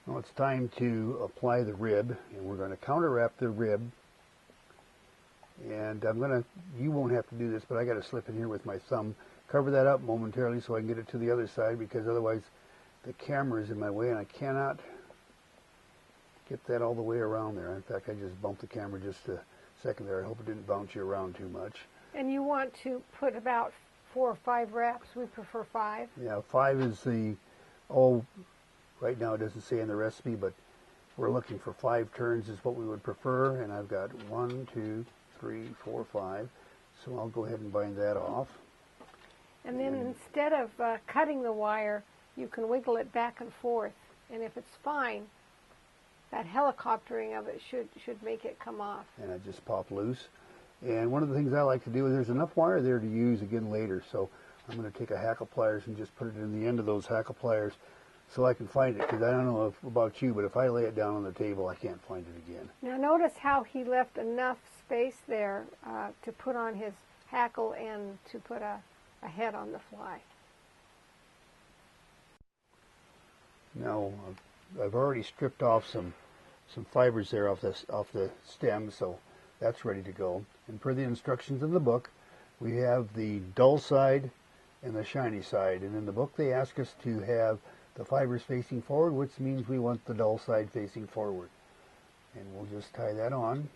Now it's time to apply the rib, and we're going to counter wrap the rib. And you won't have to do this, but I got to slip in here with my thumb, cover that up momentarily so I can get it to the other side, because otherwise the camera is in my way and I cannot get that all the way around there. In fact, I just bumped the camera just a second there. I hope it didn't bounce you around too much. And you want to put about 4 or 5 wraps. We prefer 5. Yeah, 5 is the, right now it doesn't say in the recipe, but we're looking for 5 turns is what we would prefer. And I've got 1, 2, 3, 4, 5. So I'll go ahead and bind that off. And then instead of cutting the wire, you can wiggle it back and forth. And if it's fine, that helicoptering of it should make it come off. And it just pop loose. And one of the things I like to do is there's enough wire there to use again later. So I'm going to take a hackle pliers and just put it in the end of those hackle pliers so I can find it. Because I don't know about you, but if I lay it down on the table, I can't find it again. Now notice how he left enough space there to put on his hackle and to put a head on the fly. Now I've already stripped off some fibers there off the stem, so that's ready to go. And per the instructions in the book, we have the dull side and the shiny side. And in the book they ask us to have the fibers facing forward, which means we want the dull side facing forward. And we'll just tie that on.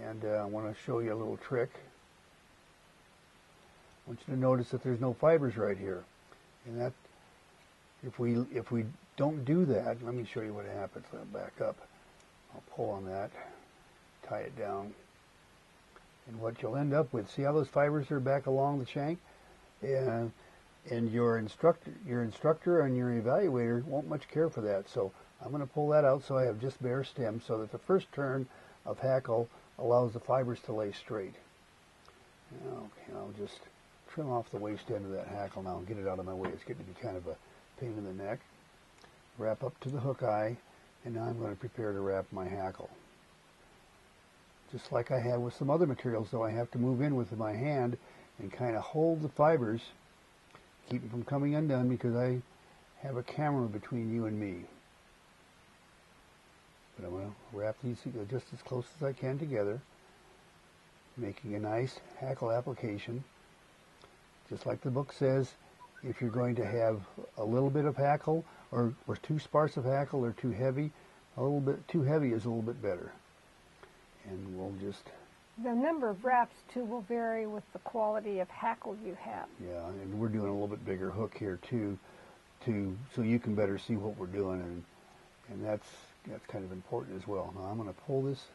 And I want to show you a little trick. I want you to notice that there's no fibers right here. And that, if we don't do that, let me show you what happens. I'll back up. I'll pull on that, tie it down. And what you'll end up with, see how those fibers are back along the shank? And your instructor and your evaluator won't much care for that. So I'm going to pull that out so I have just bare stem, so that the first turn of hackle allows the fibers to lay straight. Okay, I'll just trim off the waste end of that hackle now and get it out of my way. It's getting to be kind of a pain in the neck. Wrap up to the hook eye, and now I'm going to prepare to wrap my hackle. Just like I have with some other materials, though, I have to move in with my hand and kind of hold the fibers, keep them from coming undone, because I have a camera between you and me. But I'm going to wrap these just as close as I can together, making a nice hackle application. Just like the book says, if you're going to have a little bit of hackle, or too sparse of hackle, or too heavy, a little bit too heavy is a little bit better. And we'll just... The number of wraps, too, will vary with the quality of hackle you have. Yeah, and we're doing a little bit bigger hook here, too, so you can better see what we're doing, and that's kind of important as well. Now I'm going to pull this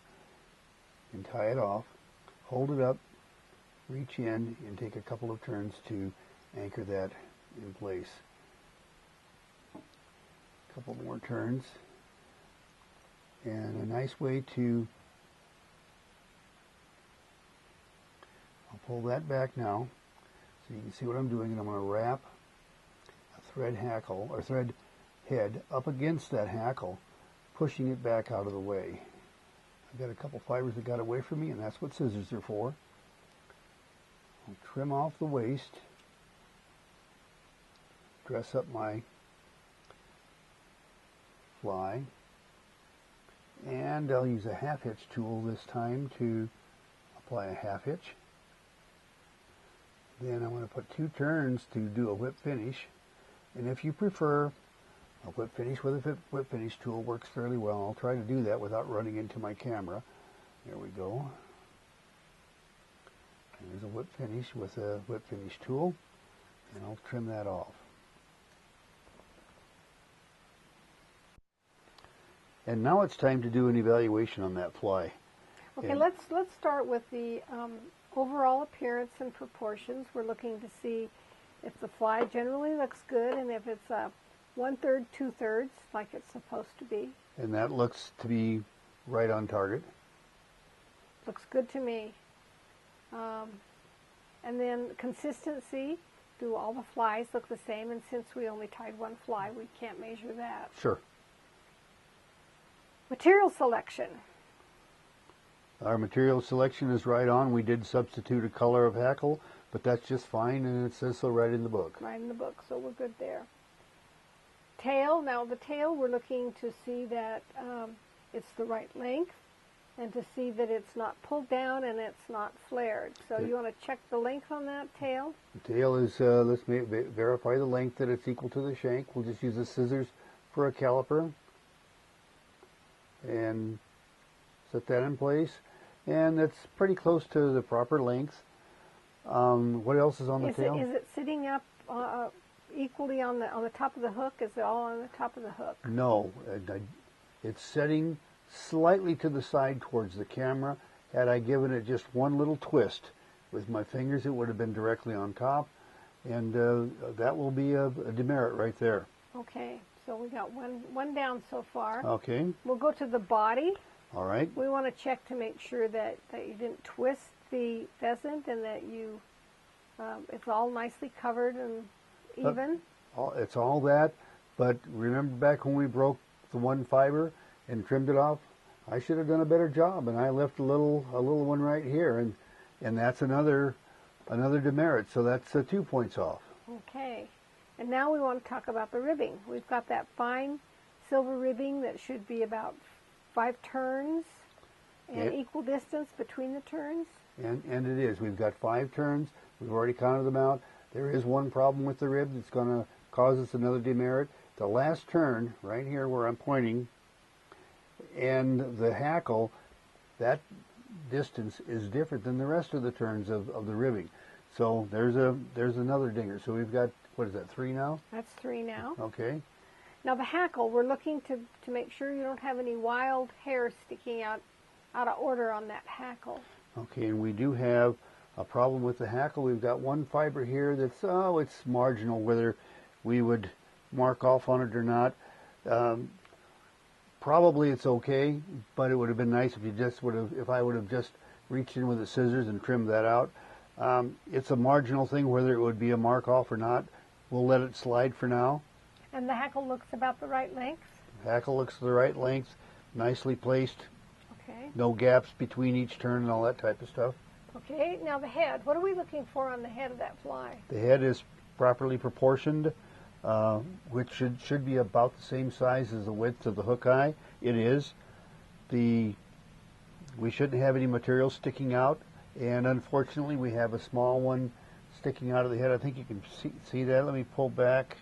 and tie it off, hold it up, reach in, and take a couple of turns to anchor that in place. A couple more turns, and a nice way to... I'll pull that back now so you can see what I'm doing, and I'm going to wrap a thread hackle or thread head up against that hackle, pushing it back out of the way. I've got a couple fibers that got away from me, and that's what scissors are for. I'll trim off the waist, dress up my fly, and I'll use a half hitch tool this time to apply a half hitch. Then I'm going to put 2 turns to do a whip finish, and if you prefer a whip finish with a whip finish tool, works fairly well. I'll try to do that without running into my camera. There we go. And there's a whip finish with a whip finish tool, and I'll trim that off. And now it's time to do an evaluation on that fly. Okay, and let's start with the overall appearance and proportions. We're looking to see if the fly generally looks good, and if it's 1/3, 2/3, like it's supposed to be. And that looks to be right on target. Looks good to me. And then consistency. Do all the flies look the same? And since we only tied 1 fly, we can't measure that. Sure. Material selection. Our material selection is right on. We did substitute a color of hackle, but that's just fine, and it says so right in the book. Right in the book, so we're good there. Tail. tail, we're looking to see that it's the right length and to see that it's not pulled down and it's not flared. So you want to check the length on that tail? The tail is, let's verify the length that it's equal to the shank. We'll just use the scissors for a caliper and set that in place. And that's pretty close to the proper length. What else is on the tail? Is it sitting up equally on the top of the hook? Is it all on the top of the hook? No, it's setting slightly to the side towards the camera. Had I given it just one little twist with my fingers, it would have been directly on top, and that will be a demerit right there. Okay, so we got one down so far. Okay. We'll go to the body. All right. We want to check to make sure that you didn't twist the pheasant and that it's all nicely covered and even. It's all that, but remember back when we broke the one fiber and trimmed it off? I should have done a better job, and I left a little one right here, and that's another demerit. So that's 2 points off. Okay, and now we want to talk about the ribbing. We've got that fine silver ribbing that should be about 5 turns and equal distance between the turns. And it is. We've got 5 turns. We've already counted them out. There is one problem with the rib that's going to cause us another demerit. The last turn, right here where I'm pointing, and the hackle, that distance is different than the rest of the turns of the ribbing. So there's another dinger. So we've got, what is that, 3 now? That's 3 now. Okay. Now the hackle, we're looking to make sure you don't have any wild hair sticking out of order on that hackle. Okay, and we do have a problem with the hackle. We've got one fiber here that's, it's marginal whether we would mark off on it or not. Probably it's okay, but it would have been nice if I would have just reached in with the scissors and trimmed that out. It's a marginal thing whether it would be a mark off or not. We'll let it slide for now. And the hackle looks about the right length? The hackle looks the right length, nicely placed. Okay. No gaps between each turn and all that type of stuff. Okay, now the head. What are we looking for on the head of that fly? The head is properly proportioned, which should be about the same size as the width of the hook eye. It is. We shouldn't have any material sticking out, and unfortunately we have a small one sticking out of the head. I think you can see that. Let me pull back,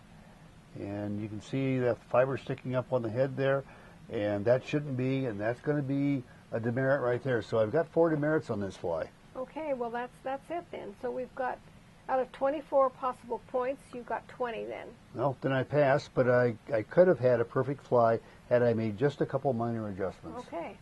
and you can see the fiber sticking up on the head there, and that shouldn't be, and that's going to be a demerit right there. So I've got 4 demerits on this fly. Okay, well that's it then. So we've got, out of 24 possible points, you've got 20 then. Well, then I passed, but I could have had a perfect fly had I made just a couple minor adjustments. Okay.